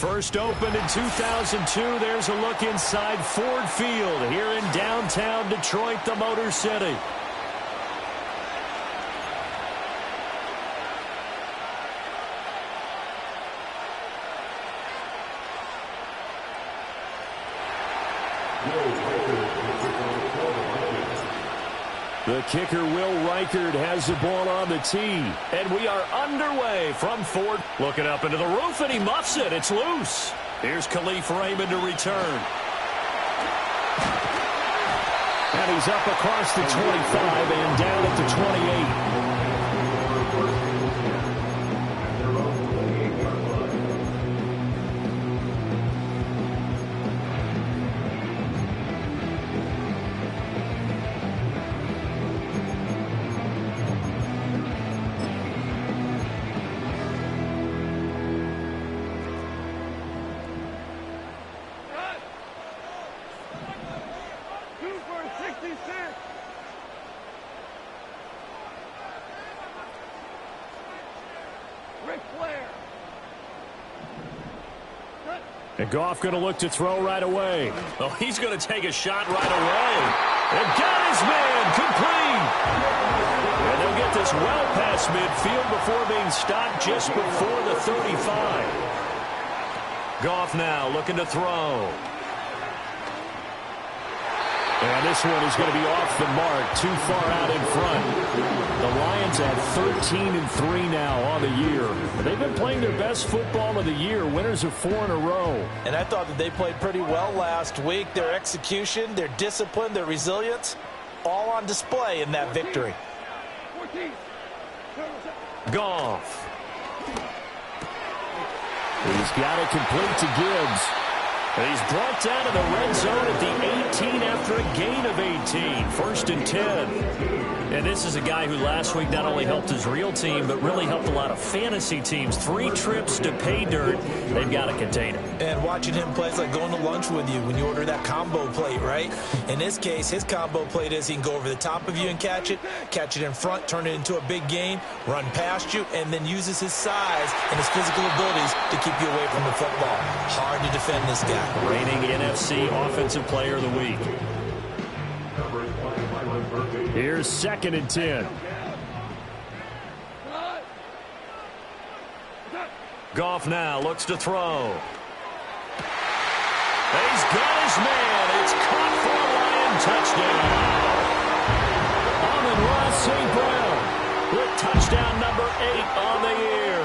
First opened in 2002. There's a look inside Ford Field here in downtown Detroit, the Motor City. The kicker, Will Reichard, has the ball on the tee. And we are underway from Ford. Looking up into the roof, and he muffs it. It's loose. Here's Khalif Raymond to return. And he's up across the 25 and down at the 28. And Goff going to look to throw right away. Oh, he's going to take a shot right away. And got his man complete. And they'll get this well past midfield before being stopped just before the 35. Goff now looking to throw. And this one is going to be off the mark, too far out in front. The Lions at 13-3 now on the year. They've been playing their best football of the year. Winners of 4 in a row. And I thought that they played pretty well last week. Their execution, their discipline, their resilience, all on display in that victory. Goff. He's got it complete to Gibbs. He's brought down to the red zone at the 18 after a gain of 18. 1st and 10. And this is a guy who last week not only helped his real team, but really helped a lot of fantasy teams. 3 trips to pay dirt. They've got to contain him. And watching him play is like going to lunch with you when you order that combo plate, right? In this case, his combo plate is he can go over the top of you and catch it in front, turn it into a big gain, run past you, and then uses his size and his physical abilities to keep you away from the football. Hard to defend this guy. Reigning NFC Offensive Player of the Week. Here's 2nd and 10. Goff now looks to throw. He's got his man. It's caught for a Lion touchdown. Amon-Ra St. Brown with touchdown number 8 on the year.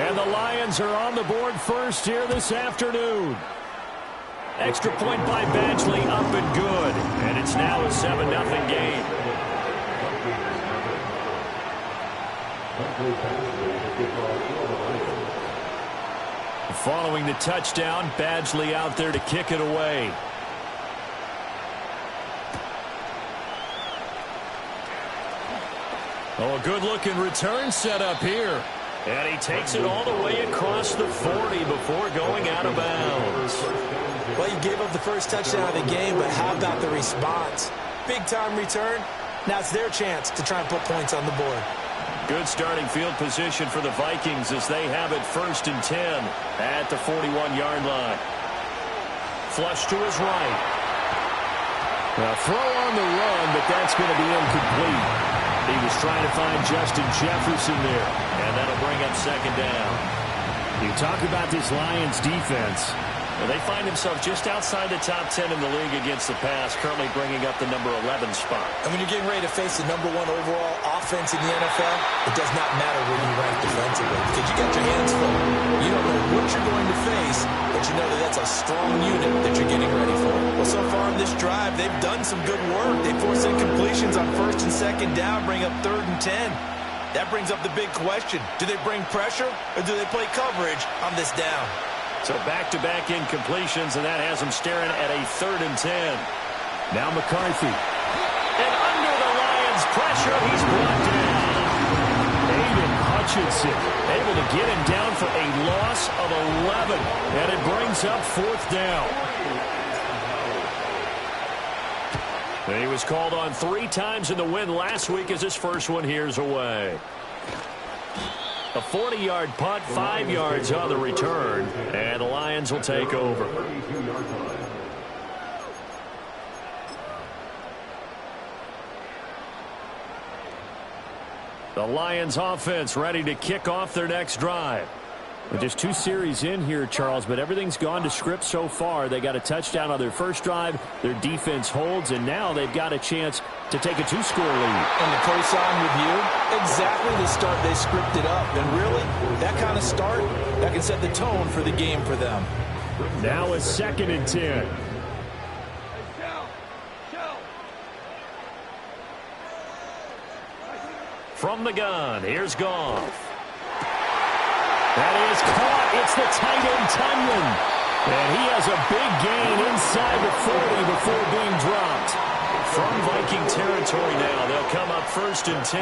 And the Lions are on the board first here this afternoon. Extra point by Badgley, up and good. And it's now a 7-0 game. Following the touchdown, Badgley out there to kick it away. Oh, a good-looking return set up here. And he takes it all the way across the 40 before going out of bounds. Well, you gave up the first touchdown of the game, but how about the response? Big-time return. Now it's their chance to try and put points on the board. Good starting field position for the Vikings as they have it 1st and 10 at the 41-yard line. Flush to his right. Now throw on the run, but that's going to be incomplete. He was trying to find Justin Jefferson there, and that'll bring up 2nd down. You talk about this Lions defense. Well, they find themselves just outside the top 10 in the league against the pass, currently bringing up the number 11 spot. And when you're getting ready to face the number 1 overall offense in the NFL, it does not matter where you rank defensively because you got your hands full. You don't know what you're going to face, but you know that that's a strong unit that you're getting ready for. Well, so far in this drive, they've done some good work. They force incompletions on 1st and 2nd down, bring up 3rd and 10. That brings up the big question. Do they bring pressure or do they play coverage on this down? So back-to-back incompletions, and that has him staring at a 3rd and 10. Now McCarthy. And under the Lions' pressure, he's brought down. Aiden Hutchinson able to get him down for a loss of 11. And it brings up 4th down. He was called on 3 times in the win last week as his first one here's away. A 40-yard punt, 5 yards on the return, and the Lions will take over. The Lions offense ready to kick off their next drive. Well, just 2 series in here, Charles, but everything's gone to script so far. They got a touchdown on their first drive. Their defense holds, and now they've got a chance to take a 2-score lead. And to co-sign with you, exactly the start they scripted up. And really, that kind of start, that can set the tone for the game for them. Now a 2nd and 10. From the gun, here's Goff. That is caught. It's the tight end, Tunyon. And he has a big gain inside the 40 before being dropped. From Viking territory now, they'll come up 1st and 10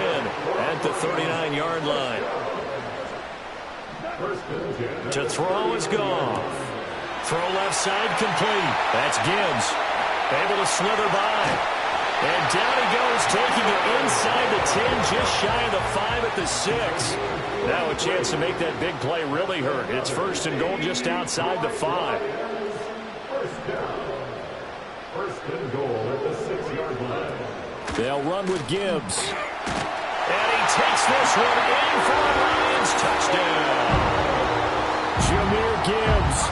at the 39-yard line. To throw is Goff. Throw left side complete. That's Gibbs. Able to slither by. And down he goes, taking it inside the 10, just shy of the 5 at the 6. Now a chance to make that big play really hurt. It's 1st and goal just outside the 5. First and goal at the 6-yard line. They'll run with Gibbs. And he takes this one in for a Lions touchdown. Jahmyr Gibbs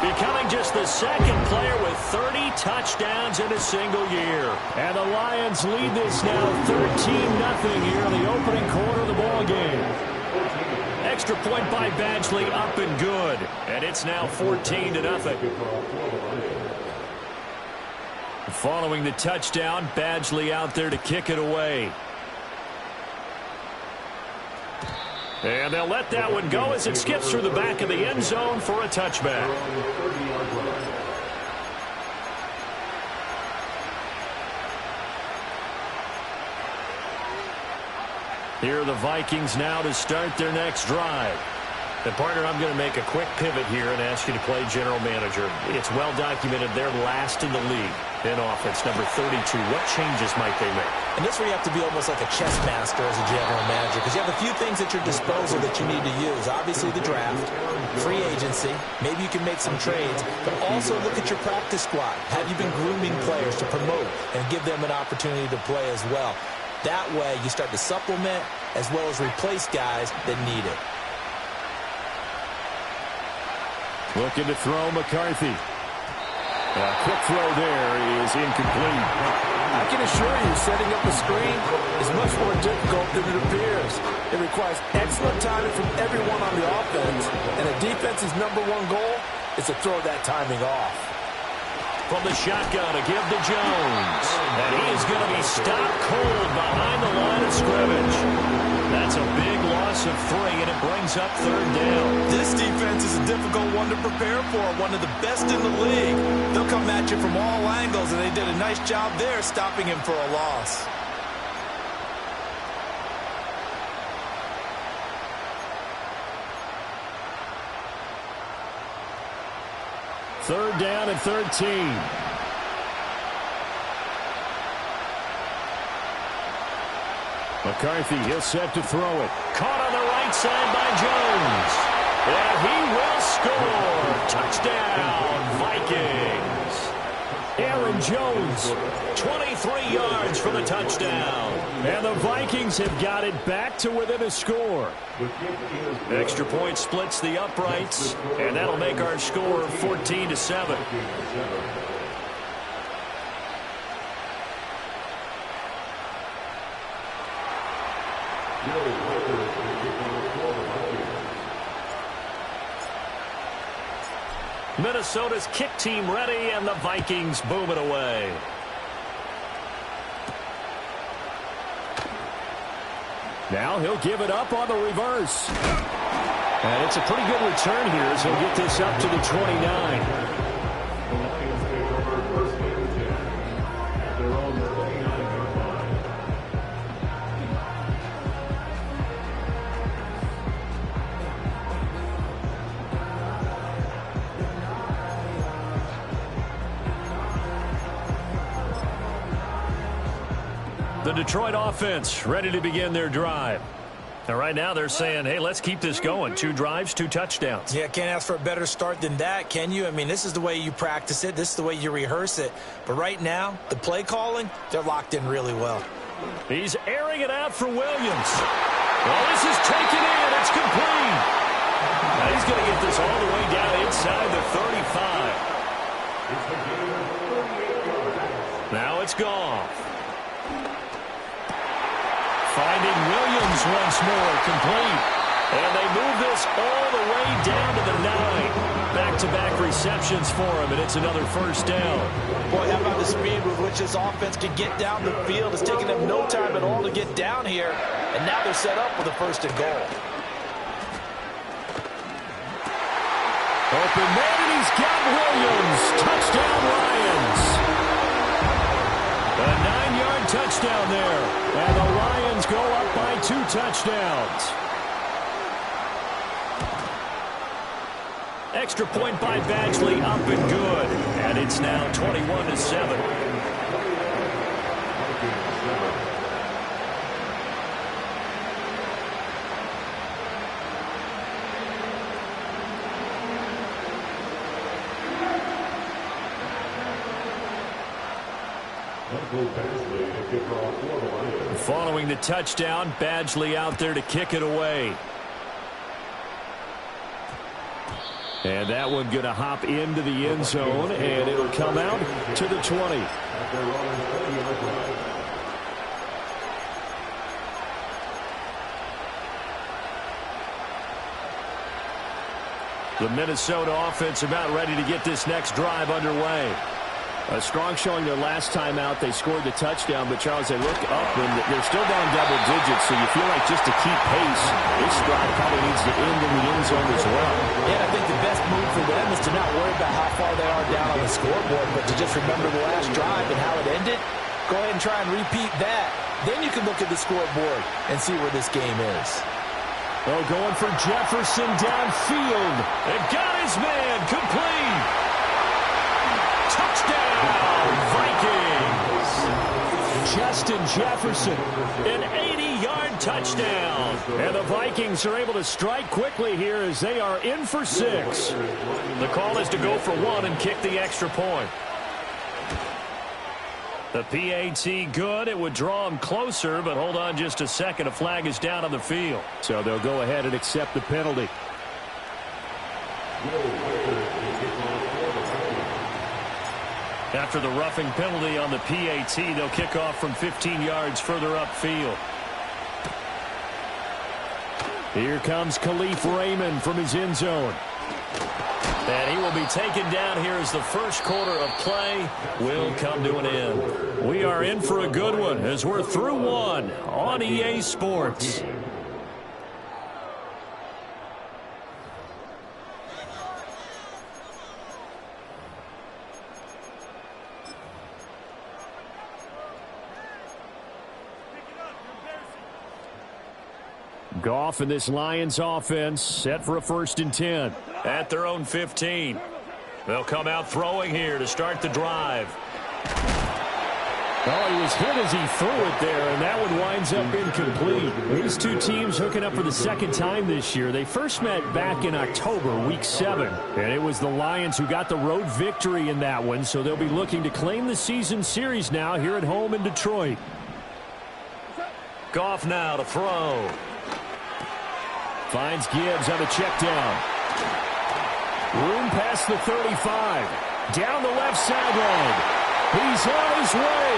becoming just the 2nd player with 30 touchdowns in a single year. And the Lions lead this now 13-0 here in the opening quarter of the ball game. Extra point by Badgley, up and good. And it's now 14-0. Following the touchdown, Badgley out there to kick it away. And they'll let that one go as it skips through the back of the end zone for a touchback. Here are the Vikings now to start their next drive. And partner, I'm going to make a quick pivot here and ask you to play general manager. It's well documented they're last in the league in offense, number 32. What changes might they make? And this is where you have to be almost like a chess master as a general manager, because you have a few things at your disposal that you need to use. Obviously the draft, free agency, maybe you can make some trades, but also look at your practice squad. Have you been grooming players to promote and give them an opportunity to play as well? That way you start to supplement as well as replace guys that need it. Looking to throw McCarthy. A quick throw there is incomplete. I can assure you, setting up a screen is much more difficult than it appears. It requires excellent timing from everyone on the offense, and a defense's #1 goal is to throw that timing off. From the shotgun to give to Jones. And he is going to be stopped cold behind the line of scrimmage. That's a big loss of 3, and it brings up 3rd down. This defense is a difficult one to prepare for, one of the best in the league. They'll come at you from all angles, and they did a nice job there stopping him for a loss. Third down and 13. McCarthy, he'll set to throw it. Caught on the right side by Jones. And he will score. Touchdown, Vikings. Aaron Jones, 23 yards for the touchdown. And the Vikings have got it back to within a score. Extra point splits the uprights, and that'll make our score 14-7. Minnesota's kick team ready, and the Vikings boom it away. Now he'll give it up on the reverse. And it's a pretty good return here as he'll get this up to the 29. The Detroit offense ready to begin their drive. And right now they're saying, hey, let's keep this going. 2 drives, 2 touchdowns. Yeah, can't ask for a better start than that, can you? I mean, this is the way you practice it. This is the way you rehearse it. But right now, the play calling, they're locked in really well. He's airing it out for Williams. Well, this is taken in. It's complete. Now he's going to get this all the way down inside the 35. Now it's Goff. Finding Williams once more, complete. And they move this all the way down to the 9. Back-to-back receptions for him, and it's another first down. Boy, how about the speed with which this offense can get down the field? It's taking them no time at all to get down here, and now they're set up with a 1st and goal. Open man, and he's got Williams. Touchdown, Lions. A 9-yard touchdown there. And the Lions go up by 2 touchdowns. Extra point by Badgley, up and good. And it's now 21-7. Following the touchdown, Badgley out there to kick it away. And that one going to hop into the end zone, and it'll come out to the 20. The Minnesota offense about ready to get this next drive underway. A strong showing their last time out. They scored the touchdown, but, Charles, they look up, and they're still down double digits, so you feel like just to keep pace, this drive probably needs to end in the end zone as well. Yeah, I think the best move for them is to not worry about how far they are down on the scoreboard, but to just remember the last drive and how it ended. Go ahead and try and repeat that. Then you can look at the scoreboard and see where this game is. Oh, going for Jefferson downfield. And got his man complete. Touchdown, Vikings! Justin Jefferson, an 80-yard touchdown. And the Vikings are able to strike quickly here as they are in for 6. The call is to go for 1 and kick the extra point. The PAT good. It would draw him closer, but hold on just a second. A flag is down on the field. So they'll go ahead and accept the penalty. After the roughing penalty on the PAT, they'll kick off from 15 yards further upfield. Here comes Khalif Raymond from his end zone. And he will be taken down here as the first quarter of play will come to an end. We are in for a good one as we're through 1 on EA Sports. Goff and this Lions offense set for a 1st and 10 at their own 15. They'll come out throwing here to start the drive. Oh, he was hit as he threw it there, and that one winds up incomplete. These two teams hooking up for the 2nd time this year. They first met back in October, week 7, and it was the Lions who got the road victory in that one, so they'll be looking to claim the season series now here at home in Detroit. Goff now to throw. Finds Gibbs on a check down. Room past the 35. Down the left sideline. He's on his way.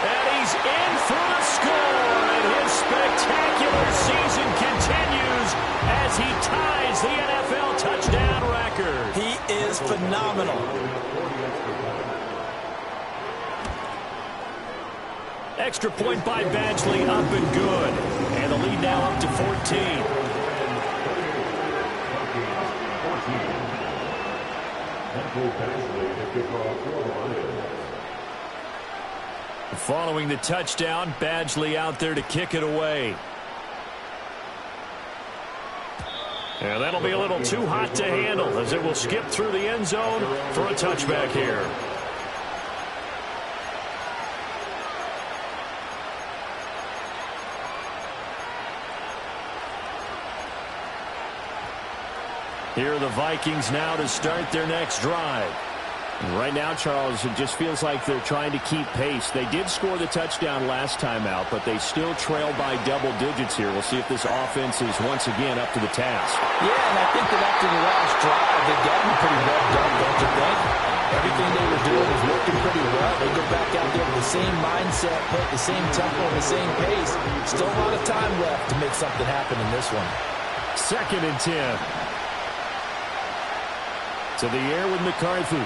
And he's in for the score. And his spectacular season continues as he ties the NFL touchdown record. He is phenomenal. Extra point by Badgley, up and good. And the lead now up to 14. Following the touchdown, Badgley out there to kick it away. And that'll be a little too hot to handle as it will skip through the end zone for a touchback here. Here are the Vikings now to start their next drive. Right now, Charles, it just feels like they're trying to keep pace. They did score the touchdown last time out, but they still trail by double digits here. We'll see if this offense is once again up to the task. Yeah, and I think that after the last drive, they've gotten pretty revved up, don't you think? Everything they were doing was working pretty well. They go back out there with the same mindset, put the same tempo and the same pace. Still a lot of time left to make something happen in this one. 2nd and 10. To the air with McCarthy.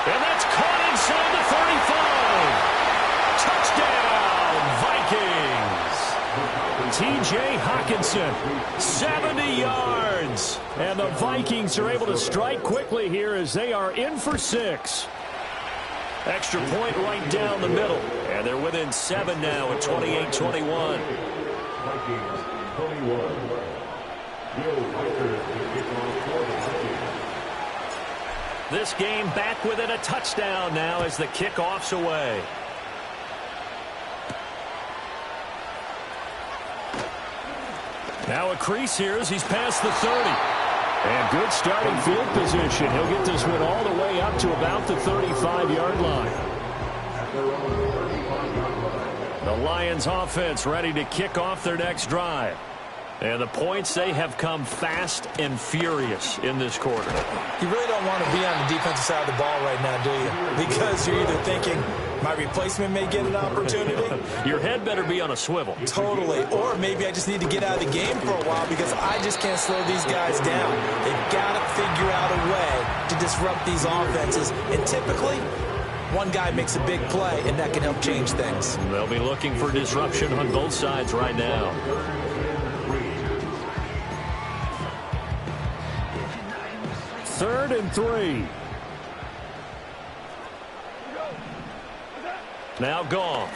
And that's caught inside the 35. Touchdown, Vikings. T.J. Hockenson, 70 yards. And the Vikings are able to strike quickly here as they are in for 6. Extra point right down the middle. And they're within 7 now at 28-21. Vikings 21. This game back within a touchdown now as the kickoff's away. Now a crease here as he's past the 30. And good starting field position. He'll get this one all the way up to about the 35-yard line. The Lions offense ready to kick off their next drive. And the points, they have come fast and furious in this quarter. You really don't want to be on the defensive side of the ball right now, do you? Because you're either thinking, my replacement may get an opportunity. Your head better be on a swivel. Totally. Or maybe I just need to get out of the game for a while because I just can't slow these guys down. They've got to figure out a way to disrupt these offenses. And typically, one guy makes a big play, and that can help change things. They'll be looking for disruption on both sides right now. 3rd and 3. Now gone.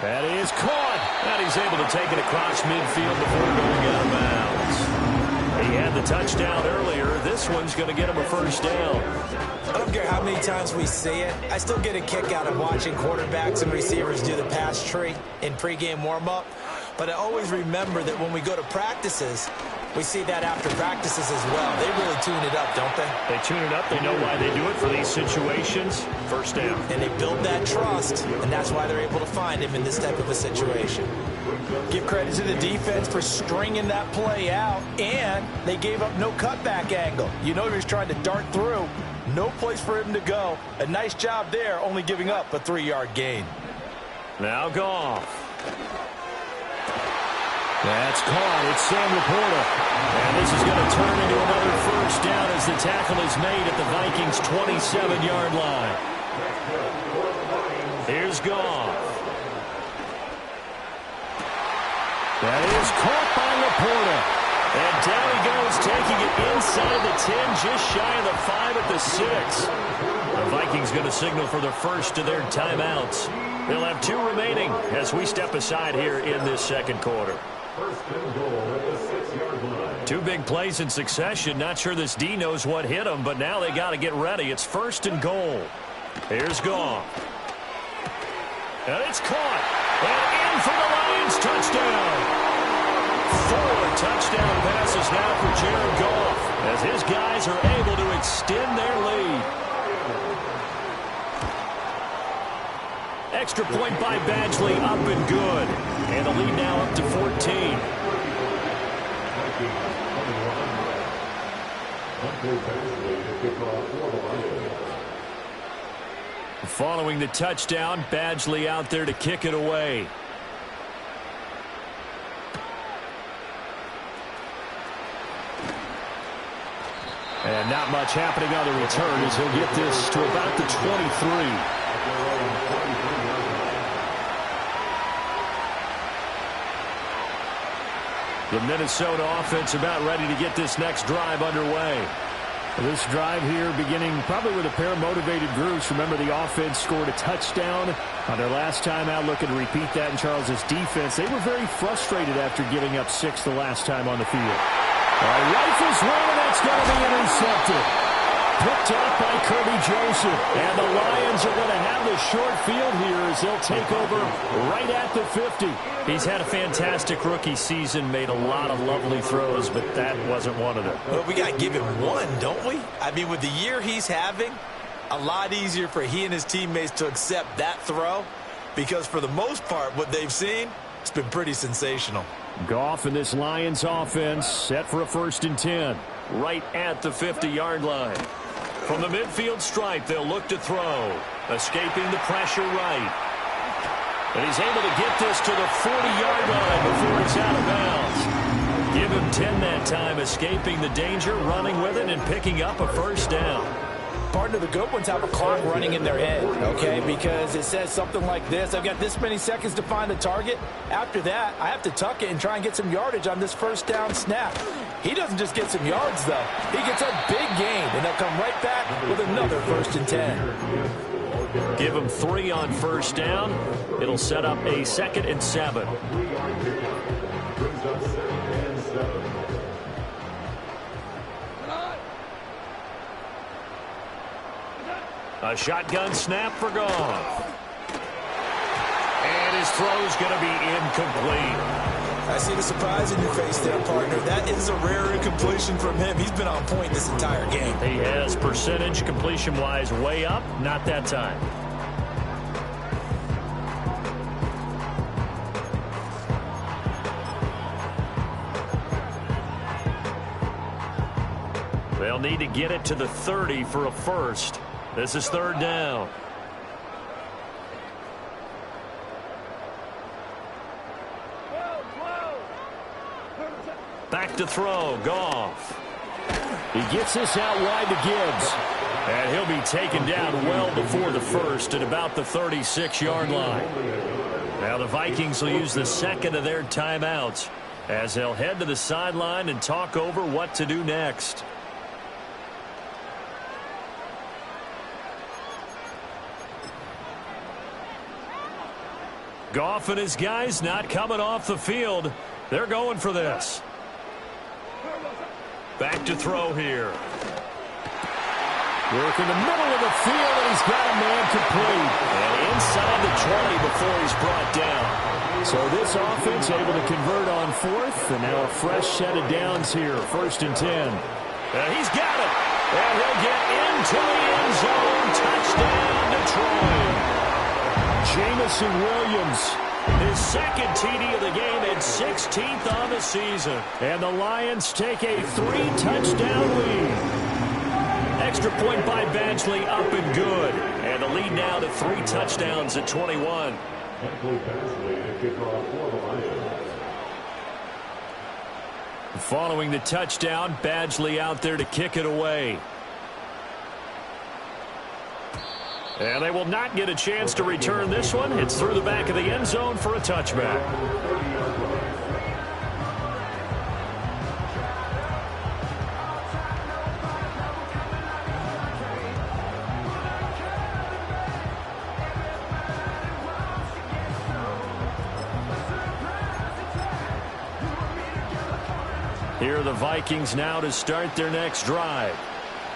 That is caught. And he's able to take it across midfield before going out of bounds. He had the touchdown earlier. This one's going to get him a first down. I don't care how many times we see it. I still get a kick out of watching quarterbacks and receivers do the pass tree in pregame warm-up. But I always remember that when we go to practices, we see that after practices as well. They really tune it up, don't they? They tune it up. They know why they do it for these situations. First down. And they build that trust, and that's why they're able to find him in this type of a situation. Give credit to the defense for stringing that play out, and they gave up no cutback angle. You know he was trying to dart through. No place for him to go. A nice job there, only giving up a 3-yard gain. Now Goff. That's caught. It's Sam Laporta. And this is going to turn into another first down as the tackle is made at the Vikings' 27-yard line. Here's Goff. That is caught by Laporta. And down he goes, taking it inside the 10, just shy of the 5 at the 6. The Vikings going to signal for the first of their timeouts. They'll have 2 remaining as we step aside here in this second quarter. 2 big plays in succession. Not sure this D knows what hit him, but now they got to get ready. It's 1st and goal. Here's Goff. And it's caught. And in for the Lions touchdown. 4 touchdown passes now for Jared Goff as his guys are able to extend their lead. Extra point by Badgley, up and good. And the lead now up to 14. Following the touchdown, Badgley out there to kick it away. And not much happening on the return as he'll get this to about the 23. The Minnesota offense about ready to get this next drive underway. This drive here beginning probably with a pair of motivated groups. Remember, the offense scored a touchdown on their last time out. Looking to repeat that in Charles's defense. They were very frustrated after giving up 6 the last time on the field. Rifles one, and that's going to be intercepted. Picked up by Kirby Joseph. And the Lions are going to have the short field here as they'll take over right at the 50. He's had a fantastic rookie season, made a lot of lovely throws, but that wasn't one of them. Well, we got to give him one, don't we? I mean, with the year he's having, a lot easier for he and his teammates to accept that throw because for the most part, what they've seen, it's been pretty sensational. Goff and this Lions offense set for a 1st and 10. Right at the 50-yard line. From the midfield stripe, they'll look to throw. Escaping the pressure right. And he's able to get this to the 40-yard line before it's out of bounds. Give him 10 that time, escaping the danger, running with it, and picking up a 1st down. Partner, the good ones have a clock running in their head, okay? Because it says something like this. I've got this many seconds to find the target. After that, I have to tuck it and try and get some yardage on this 1st down snap. He doesn't just get some yards, though. He gets a big gain, and they'll come right back with another 1st and 10. Give him 3 on 1st down. It'll set up a 2nd and 7. A shotgun snap for Goff. And his throw's going to be incomplete. I see the surprise in your face there, partner. That is a rare incompletion from him. He's been on point this entire game. He has percentage completion-wise way up. Not that time. They'll need to get it to the 30 for a 1st. This is 3rd down. Back to throw, Goff. He gets this out wide to Gibbs. And he'll be taken down well before the 1st at about the 36-yard line. Now the Vikings will use the 2nd of their timeouts as they'll head to the sideline and talk over what to do next. Goff and his guys not coming off the field. They're going for this. Back to throw here. Work in the middle of the field, and he's got a man complete. And inside the 20 before he's brought down. So this offense able to convert on 4th, and now a fresh set of downs here, 1st and 10. He's got it. And he'll get into the end zone. Touchdown, Detroit. Jamison Williams, his 2nd TD of the game and 16th on the season. And the Lions take a 3-touchdown lead. Extra point by Badgley, up and good. And the lead now to 3 touchdowns at 21. Following the touchdown, Badgley out there to kick it away. And they will not get a chance to return this one. It's through the back of the end zone for a touchback. Here are the Vikings now to start their next drive.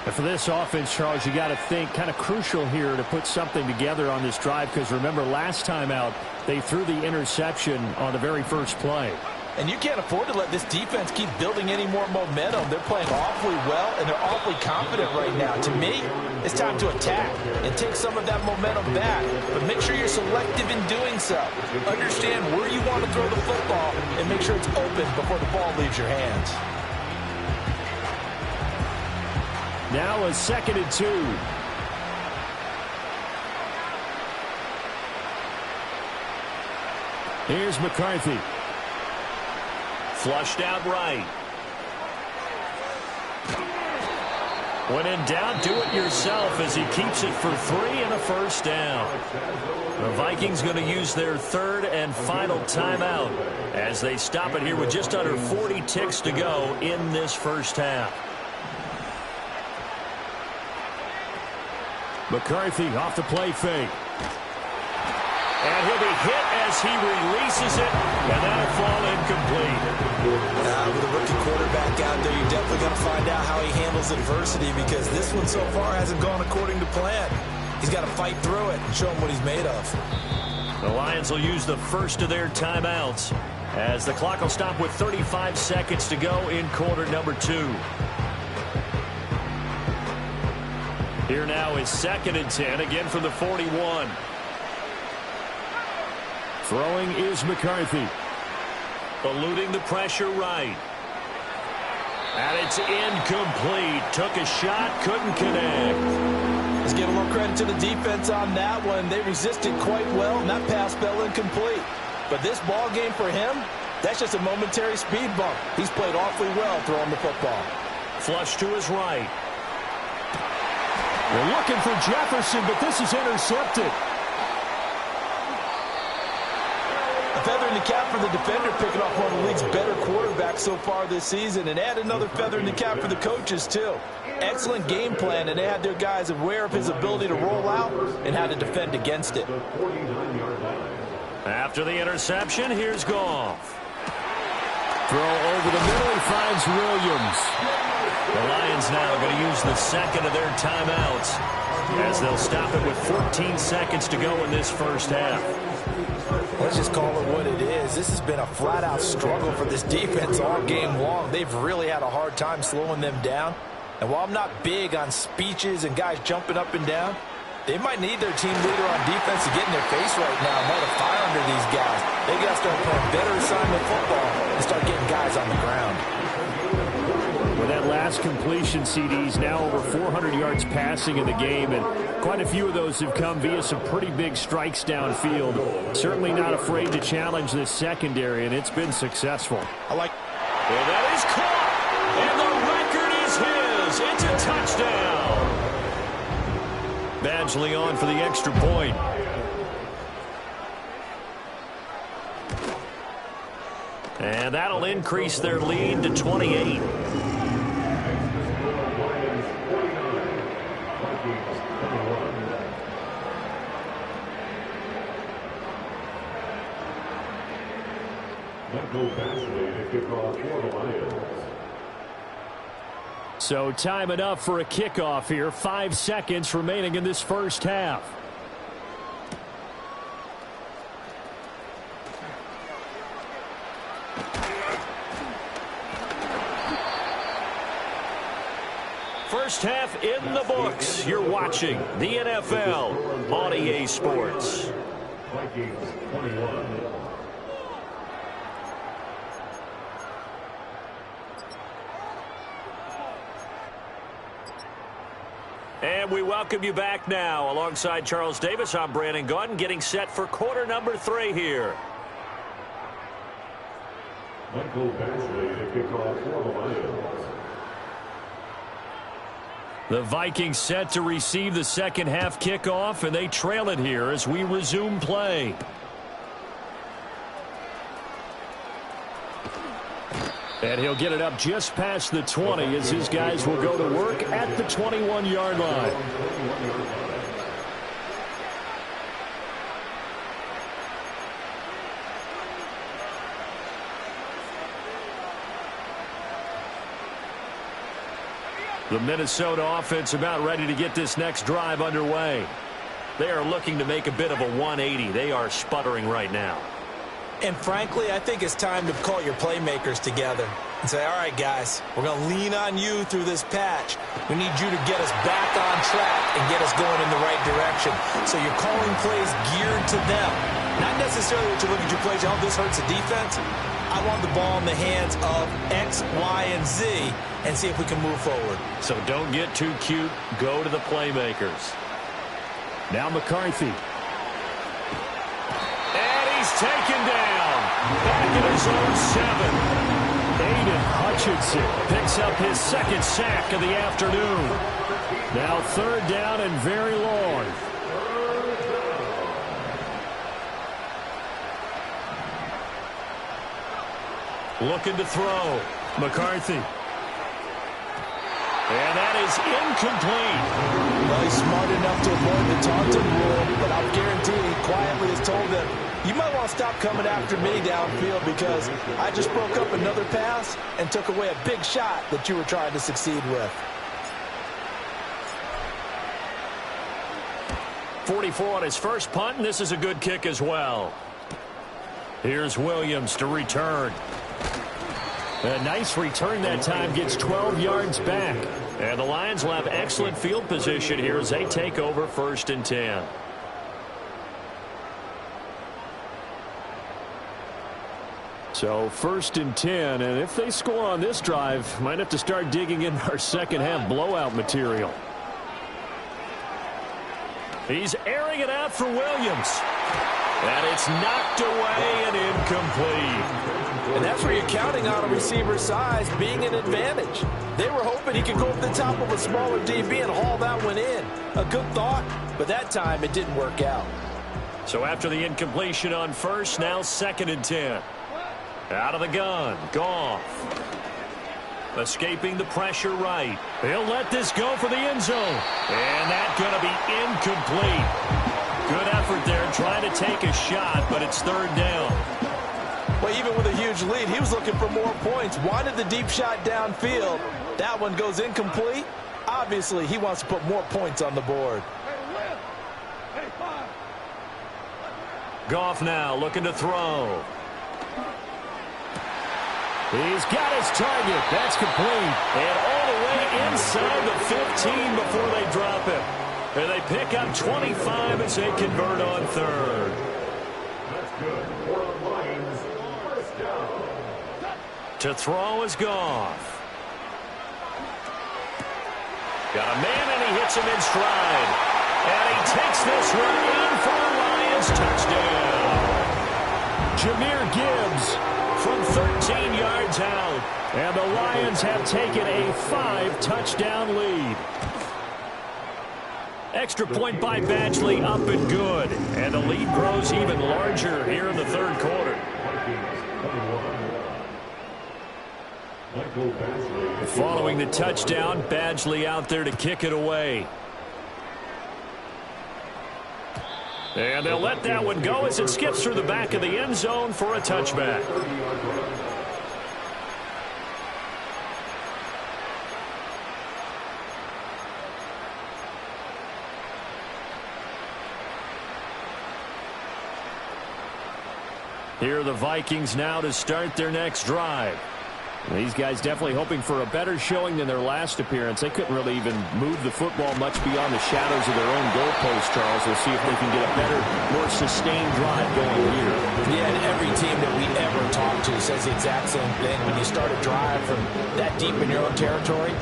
And for this offense, Charles, you got to think kind of crucial here to put something together on this drive because remember last time out they threw the interception on the very first play. And you can't afford to let this defense keep building any more momentum. They're playing awfully well, and they're awfully confident right now. To me, it's time to attack and take some of that momentum back. But make sure you're selective in doing so. Understand where you want to throw the football and make sure it's open before the ball leaves your hands. Now a 2nd and 2. Here's McCarthy. Flushed out right. When in doubt, do it yourself as he keeps it for 3 and a 1st down. The Vikings going to use their 3rd and final timeout as they stop it here with just under 40 ticks to go in this first half. McCarthy off the play fake. And he'll be hit as he releases it, and that'll fall incomplete. With a rookie quarterback out there, you're definitely going to find out how he handles adversity, because this one so far hasn't gone according to plan. He's got to fight through it and show him what he's made of. The Lions will use the first of their timeouts as the clock will stop with 35 seconds to go in quarter number 2. Here now is 2nd and 10, again from the 41. Throwing is McCarthy. Eluding the pressure right. And it's incomplete. Took a shot, couldn't connect. Let's give a little credit to the defense on that one. They resisted quite well, and that pass fell incomplete. But this ball game for him, that's just a momentary speed bump. He's played awfully well throwing the football. Flush to his right. They're looking for Jefferson, but this is intercepted. A feather in the cap for the defender, picking off one of the league's better quarterbacks so far this season, and add another feather in the cap for the coaches, too. Excellent game plan, and they had their guys aware of his ability to roll out and how to defend against it. After the interception, here's Goff. Throw over the middle, he finds Williams. The Lions now going to use the second of their timeouts as they'll stop it with 14 seconds to go in this first half. Let's just call it what it is. This has been a flat-out struggle for this defense all game long. They've really had a hard time slowing them down. And while I'm not big on speeches and guys jumping up and down, they might need their team leader on defense to get in their face right now and light a fire under these guys. They got to start playing better assignment football and start getting guys on the ground. With that last completion, CD's now over 400 yards passing in the game, and quite a few of those have come via some pretty big strikes downfield. Certainly not afraid to challenge this secondary, and it's been successful. And that is caught, and the record is his. It's a touchdown. Badgley on for the extra point. And that'll increase their lead to 28. So time enough for a kickoff here. 5 seconds remaining in this first half. First half in the books. You're watching the NFL on EA Sports. Vikings 21. And we welcome you back now. Alongside Charles Davis, I'm Brandon Gaudin, getting set for quarter number 3 here. Michael Badgley to kick off for the Lions. The Vikings set to receive the second half kickoff, and they trail it here as we resume play. And he'll get it up just past the 20 as his guys will go to work at the 21-yard line. The Minnesota offense about ready to get this next drive underway. They are looking to make a bit of a 180. They are sputtering right now. And frankly, I think it's time to call your playmakers together and say, all right, guys, we're going to lean on you through this patch. We need you to get us back on track and get us going in the right direction. So you're calling plays geared to them. Not necessarily that you look at your plays, oh, this hurts the defense. I want the ball in the hands of X, Y, and Z and see if we can move forward. So don't get too cute. Go to the playmakers. Now McCarthy. And he's taken down. Back at his own 7. Aiden Hutchinson picks up his second sack of the afternoon. Now 3rd down and very long. Looking to throw. McCarthy. And that is incomplete. Well, he's smart enough to avoid the taunting rule, but I'll guarantee he quietly has told them, you might want to stop coming after me downfield because I just broke up another pass and took away a big shot that you were trying to succeed with. 44 on his first punt, and this is a good kick as well. Here's Williams to return. A nice return that time, gets 12 yards back. And the Lions will have excellent field position here as they take over 1st and 10. So 1st and 10, and if they score on this drive, might have to start digging in our second half blowout material. He's airing it out for Williams. And it's knocked away and incomplete. And that's where you're counting on a receiver's size being an advantage. They were hoping he could go up the top of a smaller DB and haul that one in. A good thought, but that time it didn't work out. So after the incompletion on first, now 2nd and 10. Out of the gun, Goff. Escaping the pressure right. He'll let this go for the end zone. And that's going to be incomplete. Good effort there trying to take a shot, but it's 3rd down. Well, even with a huge lead, he was looking for more points. Wanted the deep shot downfield. That one goes incomplete. Obviously, he wants to put more points on the board. Goff now looking to throw. He's got his target. That's complete. And all the way inside the 15 before they drop him. And they pick up 25 as they convert on 3rd. That's good. For the Lions, 1st down. To throw is Goff. Got a man, and he hits him in stride. And he takes this one in for a Lions touchdown. Jahmyr Gibbs from 13 yards out. And the Lions have taken a 5-touchdown lead. Extra point by Badgley, up and good. And the lead grows even larger here in the 3rd quarter. Following the touchdown, Badgley out there to kick it away. And they'll let that one go as it skips through the back of the end zone for a touchback. Here are the Vikings now to start their next drive. These guys definitely hoping for a better showing than their last appearance. They couldn't really even move the football much beyond the shadows of their own goalpost, Charles. We'll see if they can get a better, more sustained drive going here. Yeah, and every team that we ever talk to says the exact same thing. When you start a drive from that deep in your own territory,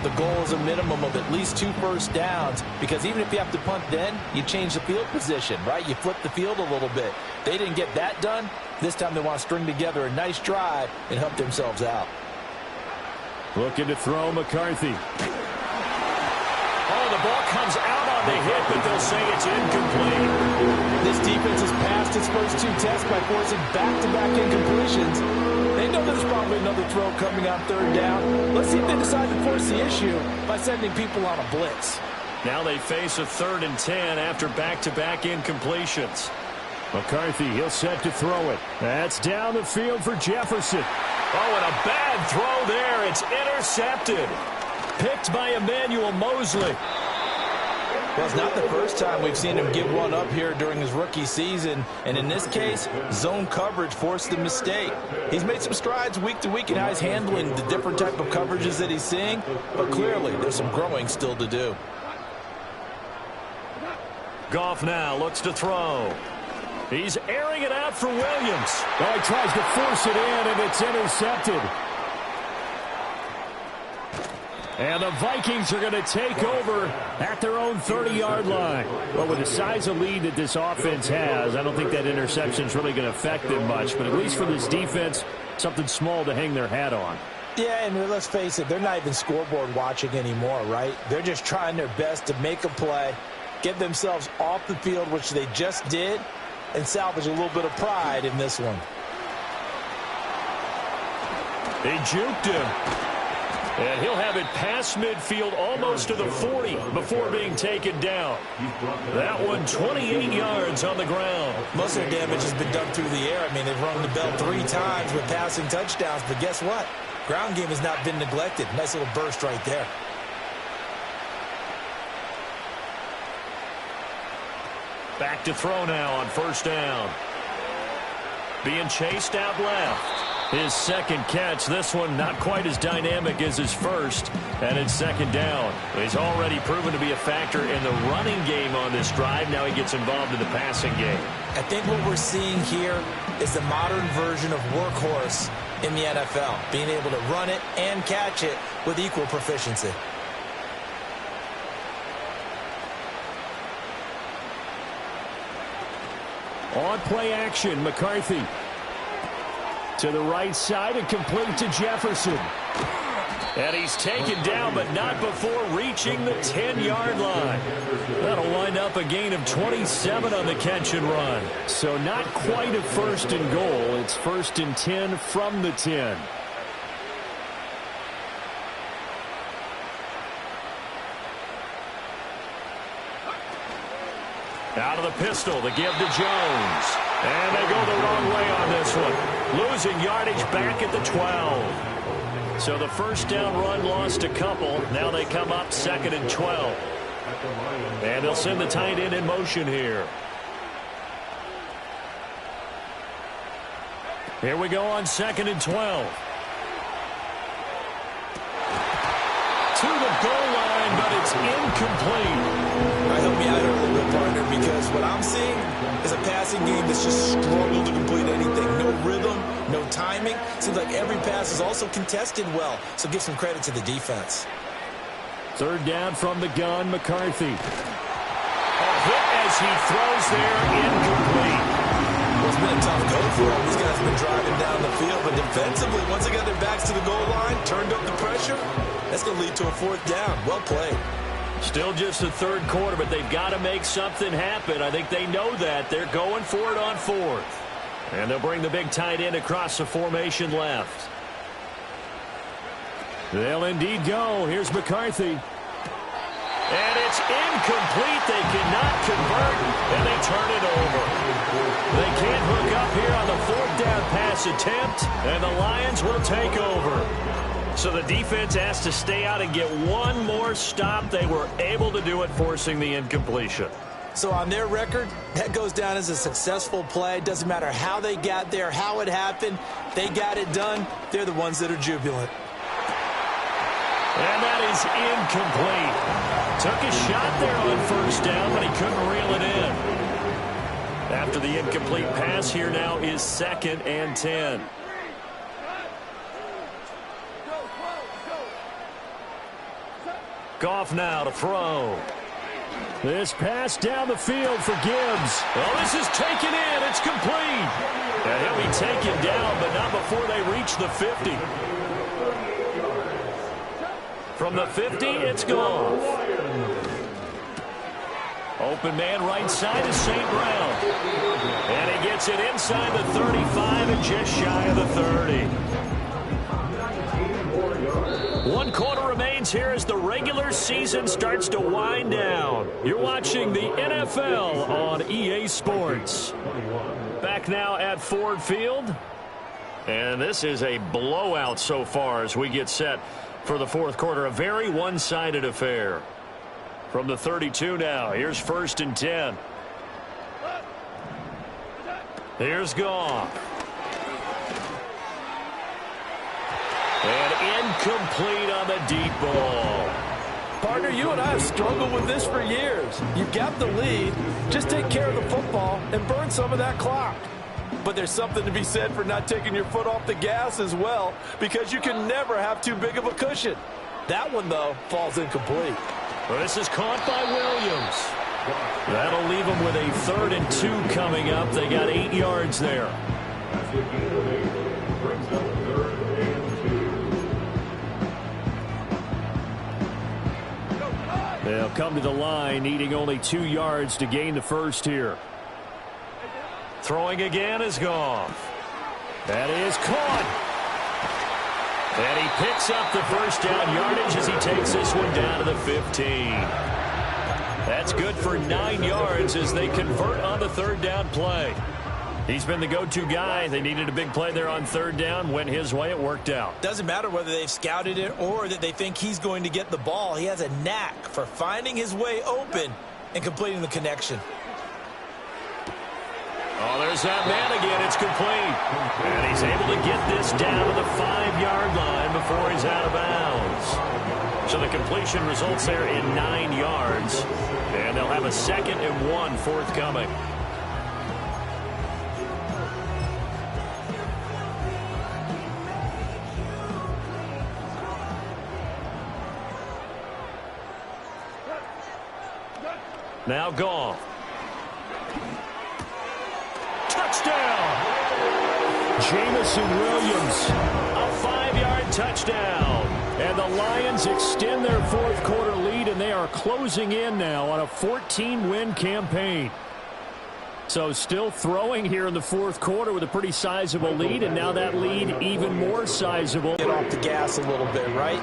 the goal is a minimum of at least 2 first downs, because even if you have to punt then, you change the field position, right? You flip the field a little bit. They didn't get that done. This time they want to string together a nice drive and help themselves out. Looking to throw McCarthy. Oh, the ball comes out on the hit, but they'll say it's incomplete. This defense has passed its first 2 tests by forcing back-to-back incompletions. They know there's probably another throw coming on 3rd down. Let's see if they decide to force the issue by sending people on a blitz. Now they face a 3rd and 10 after back-to-back incompletions. McCarthy, he'll set to throw it. That's down the field for Jefferson. Oh, and a bad throw there. It's intercepted. Picked by Emmanuel Mosley. Well, it's not the first time we've seen him give one up here during his rookie season. And in this case, zone coverage forced the mistake. He's made some strides week to week in how he's handling the different type of coverages that he's seeing. But clearly, there's some growing still to do. Goff now looks to throw. He's airing it out for Williams. Oh, he tries to force it in, and it's intercepted. And the Vikings are going to take over at their own 30-yard line. Well, with the size of lead that this offense has, I don't think that interception is really going to affect them much. But at least for this defense, something small to hang their hat on. Yeah, and let's face it, they're not even scoreboard watching anymore, right? They're just trying their best to make a play, get themselves off the field, which they just did, and salvage a little bit of pride in this one. They juked him. And he'll have it past midfield almost to the 40 before being taken down. That one 28 yards on the ground. Muscle damage has been done through the air. I mean, they've rung the bell 3 times with passing touchdowns, but guess what? Ground game has not been neglected. Nice little burst right there. Back to throw now on first down. Being chased out left. His second catch, this one not quite as dynamic as his first, and it's second down. He's already proven to be a factor in the running game on this drive. Now he gets involved in the passing game. I think what we're seeing here is the modern version of workhorse in the NFL, being able to run it and catch it with equal proficiency. On play action, McCarthy. To the right side and complete to Jefferson. And he's taken down, but not before reaching the 10-yard line. That'll wind up a gain of 27 on the catch and run. So not quite a first and goal. It's first and 10 from the 10. Out of the pistol to give to Jones. And they go the wrong way on this one. Losing yardage back at the 12. So the first down run lost a couple. Now they come up second and 12. And they'll send the tight end in motion here. Here we go on second and 12. To the goal line, but it's incomplete. Help me out here a little bit, partner, because what I'm seeing is a passing game that's just struggled to complete anything. No rhythm, no timing. Seems like every pass is also contested well, so give some credit to the defense. Third down from the gun, McCarthy. A hit as he throws there, incomplete. Well, it's been a tough go for them. These guys have been driving down the field, but defensively, once they got their backs to the goal line, turned up the pressure, that's going to lead to a fourth down. Well played. Still just the third quarter, but they've got to make something happen. I think they know that. They're going for it on fourth. And they'll bring the big tight end across the formation left. They'll indeed go. Here's McCarthy. And it's incomplete. They cannot convert, and they turn it over. They can't hook up here on the fourth down pass attempt, and the Lions will take over. So the defense has to stay out and get one more stop. They were able to do it, forcing the incompletion. So on their record, that goes down as a successful play. Doesn't matter how they got there, how it happened. They got it done. They're the ones that are jubilant. And that is incomplete. Took a shot there on first down, but he couldn't reel it in. After the incomplete pass, here now is second and 10. Goff now to throw. This pass down the field for Gibbs. Oh, this is taken in. It's complete. And he'll be taken down, but not before they reach the 50. From the 50, it's Goff. Open man right side is St. Brown. And he gets it inside the 35 and just shy of the 30. 1 quarter remains here as the regular season starts to wind down. You're watching the NFL on EA Sports. Back now at Ford Field. And this is a blowout so far as we get set for the fourth quarter. A very one-sided affair. From the 32 now, here's first and 10. Here's Goff. And incomplete on the deep ball. Partner, you and I have struggled with this for years. You've got the lead. Just take care of the football and burn some of that clock. But there's something to be said for not taking your foot off the gas as well, because you can never have too big of a cushion. That one, though, falls incomplete. Well, this is caught by Williams. That'll leave them with a 3rd and 2 coming up. They got 8 yards there. They'll come to the line, needing only 2 yards to gain the first here. Throwing again is Goff. That is caught. And he picks up the first down yardage as he takes this one down to the 15. That's good for 9 yards as they convert on the third down play. He's been the go-to guy. They needed a big play there on third down. Went his way. It worked out. Doesn't matter whether they've scouted it or that they think he's going to get the ball. He has a knack for finding his way open and completing the connection. Oh, there's that man again. It's complete. And he's able to get this down to the 5-yard line before he's out of bounds. So the completion results there in 9 yards. And they'll have a 2nd and 1 forthcoming. Now Goff. Touchdown! Jamison Williams. A 5-yard touchdown. And the Lions extend their fourth quarter lead, and they are closing in now on a 14-win campaign. So still throwing here in the fourth quarter with a pretty sizable lead, and now that lead even more sizable. Get off the gas a little bit, right?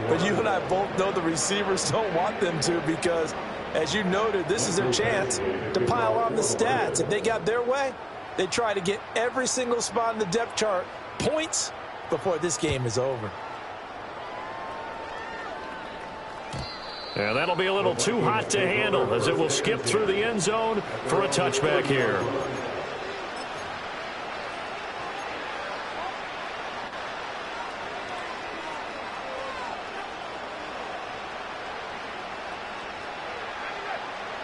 But you and I both know the receivers don't want them to because, as you noted, this is their chance to pile on the stats. If they got their way, they try to get every single spot in the depth chart points before this game is over. And that'll be a little too hot to handle as it will skip through the end zone for a touchback here.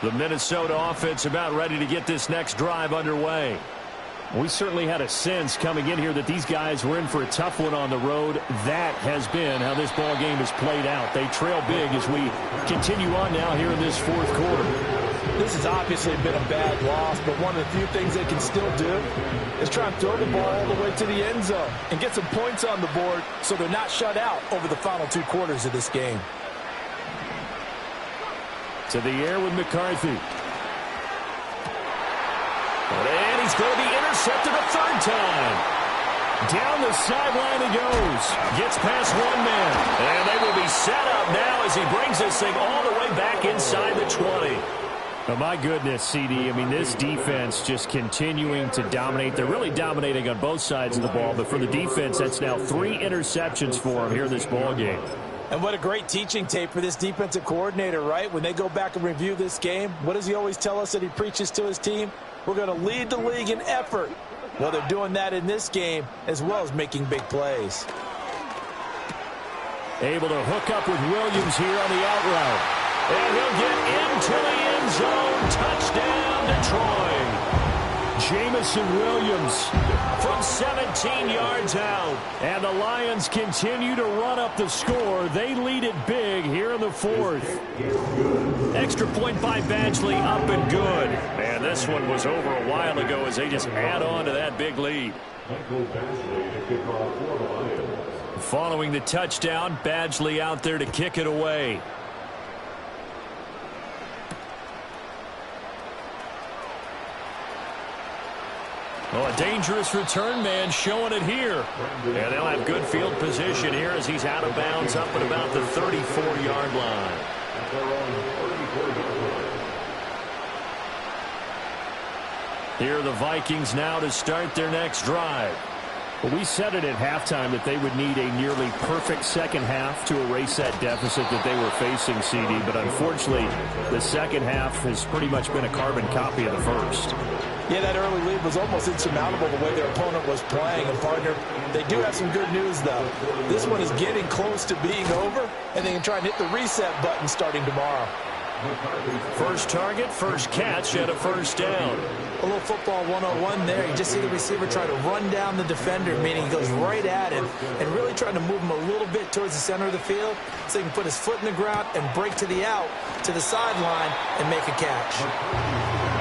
The Minnesota offense about ready to get this next drive underway. We certainly had a sense coming in here that these guys were in for a tough one on the road. That has been how this ball game has played out. They trail big as we continue on now here in this fourth quarter. This has obviously been a bad loss, but one of the few things they can still do is try and throw the ball all the way to the end zone and get some points on the board so they're not shut out over the final 2 quarters of this game. To the air with McCarthy. And he's going to be intercepted a third time. Down the sideline he goes. Gets past one man. And they will be set up now as he brings this thing all the way back inside the 20. Oh, my goodness, CD. I mean, this defense just continuing to dominate. They're really dominating on both sides of the ball. But for the defense, that's now 3 interceptions for them here in this ball game. And what a great teaching tape for this defensive coordinator, right? When they go back and review this game, what does he always tell us that he preaches to his team? We're going to lead the league in effort. Well, they're doing that in this game as well as making big plays. Able to hook up with Williams here on the out route. And he'll get into the end zone. Touchdown, Detroit. Jamison Williams from 17 yards out. And the Lions continue to run up the score. They lead it big here in the fourth. Extra point by Badgley, up and good. And this one was over a while ago as they just add on to that big lead. Following the touchdown, Badgley out there to kick it away. Oh, a dangerous return man showing it here. And they'll have good field position here as he's out of bounds up at about the 34-yard line. Here are the Vikings now to start their next drive. Well, we said it at halftime that they would need a nearly perfect second half to erase that deficit that they were facing, CD. But unfortunately, the second half has pretty much been a carbon copy of the first. Yeah, that early lead was almost insurmountable the way their opponent was playing. And, partner, they do have some good news, though. This one is getting close to being over, and they can try and hit the reset button starting tomorrow. First target, first catch, and a first down. A little football 101 there. You just see the receiver try to run down the defender, meaning he goes right at him and really trying to move him a little bit towards the center of the field so he can put his foot in the ground and break to the out, to the sideline, and make a catch.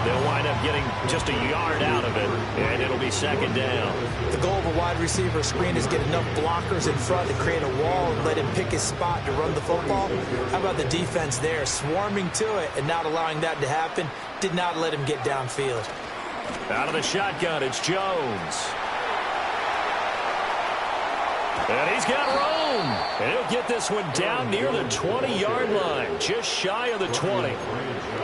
They'll wind up getting just a yard out of it, and it'll be second down. The goal of a wide receiver screen is get enough blockers in front to create a wall and let him pick his spot to run the football. How about the defense there, swarming to it and not allowing that to happen? Did not let him get downfield. Out of the shotgun, it's Jones. And he's got room. And he'll get this one down near the 20-yard line, just shy of the 20.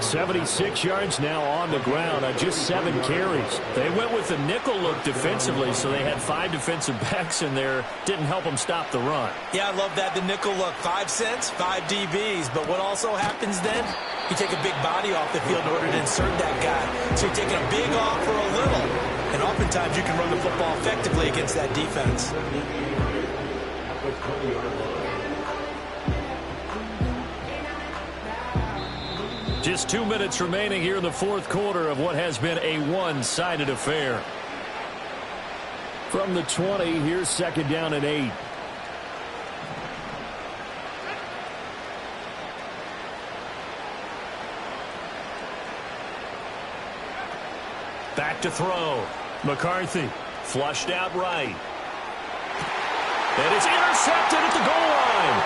76 yards now on the ground on just 7 carries. They went with the nickel look defensively, so they had 5 defensive backs in there. Didn't help them stop the run. Yeah, I love that, the nickel look. 5 cents, 5 DBs. But what also happens then? You take a big body off the field in order to insert that guy. So you're taking a big off for a little. And oftentimes you can run the football effectively against that defense. Just 2 minutes remaining here in the fourth quarter of what has been a one-sided affair. From the 20, here's second down and 8. Back to throw. McCarthy flushed out right. And it's intercepted at the goal line.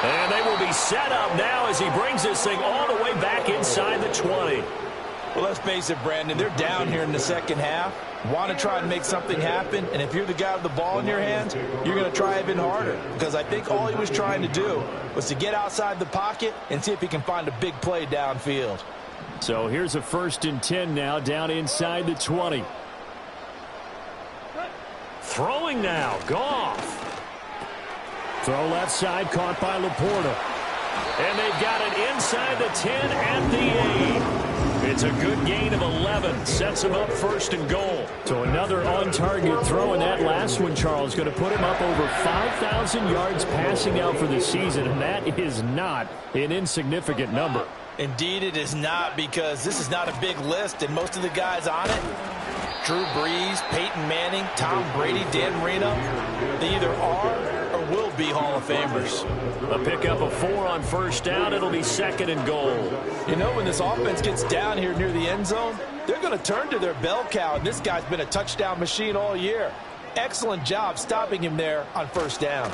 And they will be set up now as he brings this thing all the way back inside the 20. Well, let's face it, Brandon. They're down here in the second half. Want to try and make something happen. And if you're the guy with the ball in your hands, you're going to try even harder. Because I think all he was trying to do was to get outside the pocket and see if he can find a big play downfield. So here's a 1st and 10 now down inside the 20. Throwing now. Goff. Throw left side, caught by Laporta. And they've got it inside the 10 at the 8. It's a good gain of 11. Sets him up 1st and goal. So another on-target throw, and that last one, Charles, going to put him up over 5,000 yards passing out for the season, and that is not an insignificant number. Indeed it is not, because this is not a big list, and most of the guys on it, Drew Brees, Peyton Manning, Tom Brady, Dan Marino, they either are or will be Hall of Famers. A pickup of 4 on 1st down. It'll be 2nd and goal. You know, when this offense gets down here near the end zone, they're going to turn to their bell cow, and this guy's been a touchdown machine all year. Excellent job stopping him there on 1st down.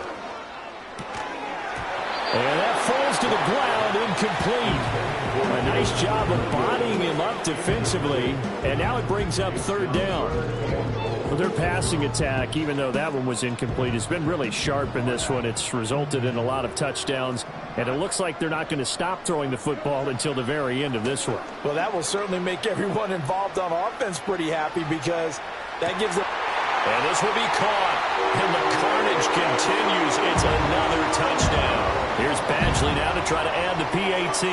And that falls to the ground, incomplete. A nice job of bodying him up defensively, and now it brings up 3rd down. Well, their passing attack, even though that one was incomplete, has been really sharp in this one. It's resulted in a lot of touchdowns, and it looks like they're not going to stop throwing the football until the very end of this one. Well, that will certainly make everyone involved on offense pretty happy, because that gives them... And this will be caught, and the carnage continues. It's another touchdown. Here's Badgley now to try to add the PAT.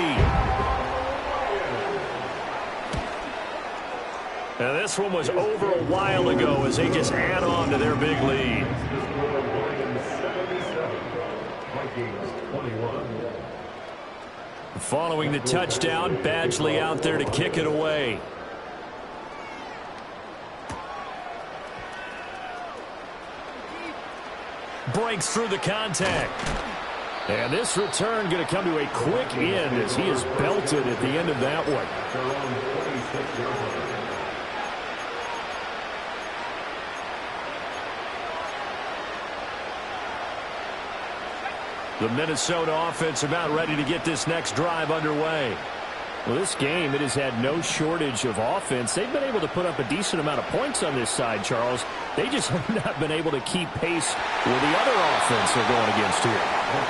Now this one was over a while ago as they just add on to their big lead. Following the touchdown, Badgley out there to kick it away. Breaks through the contact. And this return going to come to a quick end as he is belted at the end of that one. The Minnesota offense about ready to get this next drive underway. Well, this game, it has had no shortage of offense. They've been able to put up a decent amount of points on this side, Charles. They just have not been able to keep pace with the other offense they're going against here.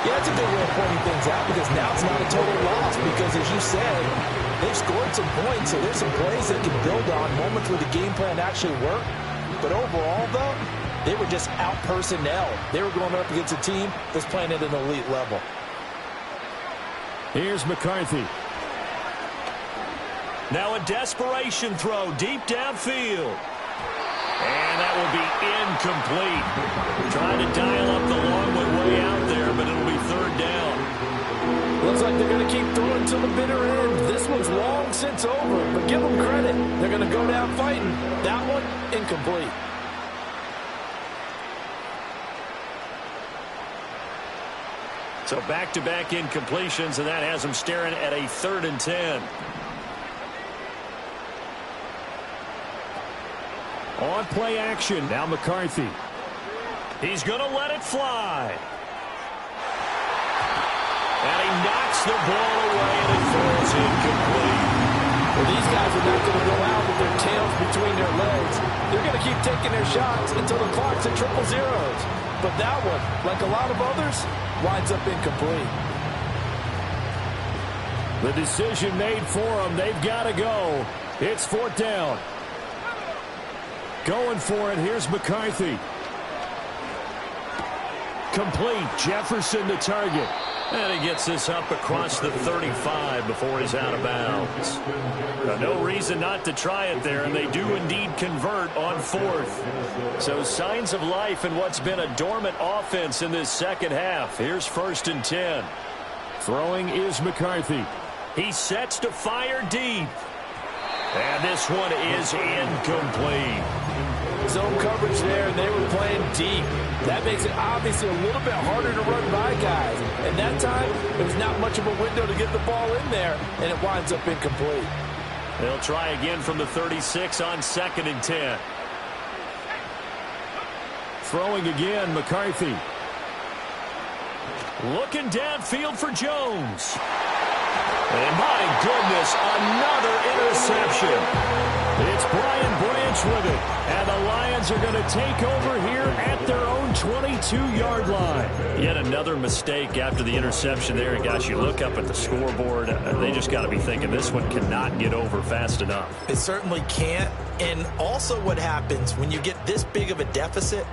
Yeah, that's a good way of pointing things out, because now it's not a total loss, because as you said, they've scored some points, so there's some plays they can build on, moments where the game plan actually worked. But overall, though, they were just out-personnel. They were going up against a team that's playing at an elite level. Here's McCarthy. Now a desperation throw deep downfield. And that will be incomplete. Trying to dial up the long way out there, but it'll be 3rd down. Looks like they're going to keep throwing to the bitter end. This one's long since over, but give them credit. They're going to go down fighting. That one, incomplete. So back-to-back incompletions, and that has them staring at a 3rd and 10. On play action, now McCarthy. He's going to let it fly. And he knocks the ball away, and it falls incomplete. Well, these guys are not going to go out with their tails between their legs. They're going to keep taking their shots until the clock's at triple zeros. But that one, like a lot of others, winds up incomplete. The decision made for them. They've got to go. It's 4th down. Going for it. Here's McCarthy. Complete. Jefferson the target. And he gets this up across the 35 before he's out of bounds. Now, no reason not to try it there, and they do indeed convert on 4th. So signs of life in what's been a dormant offense in this second half. Here's 1st and 10. Throwing is McCarthy. He sets to fire deep. And this one is incomplete. Zone coverage there, and they were playing deep. That makes it obviously a little bit harder to run by guys. And that time, there was not much of a window to get the ball in there, and it winds up incomplete. They'll try again from the 36 on 2nd and 10. Throwing again, McCarthy. Looking downfield for Jones. And my goodness, another interception. It's Brian Branch with it. And the Lions are going to take over here at their own 22-yard line. Yet another mistake after the interception there. And gosh, you look up at the scoreboard, they just got to be thinking this one cannot get over fast enough. It certainly can't. And also what happens when you get this big of a deficit,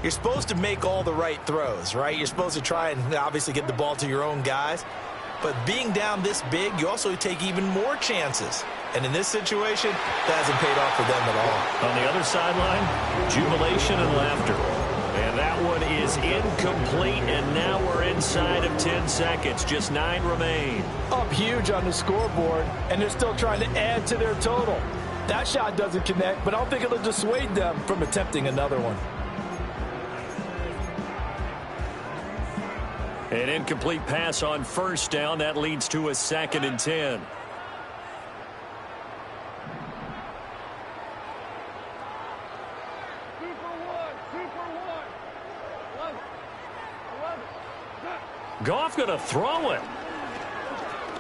you're supposed to make all the right throws, right? You're supposed to try and obviously get the ball to your own guys. But being down this big, you also take even more chances. And in this situation, that hasn't paid off for them at all. On the other sideline, jubilation and laughter. And that one is incomplete, and now we're inside of 10 seconds. Just 9 remain. Up huge on the scoreboard, and they're still trying to add to their total. That shot doesn't connect, but I don't think it'll dissuade them from attempting another one. An incomplete pass on 1st down. That leads to a 2nd and 10. Goff going to throw it.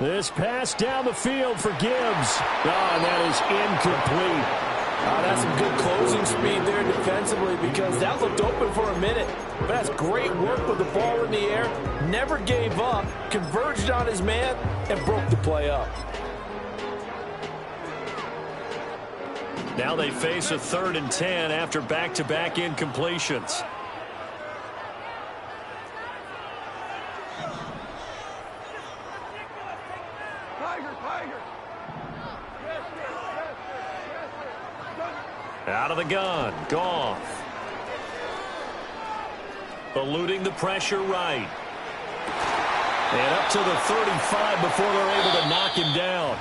This pass down the field for Gibbs. Oh, and that is incomplete. That's some good closing speed there defensively because that looked open for a minute. But that's great work with the ball in the air. Never gave up, converged on his man, and broke the play up. Now they face a 3rd and 10 after back-to-back incompletions. Out of the gun, Goff. Eluding the pressure right. And up to the 35 before they're able to knock him down.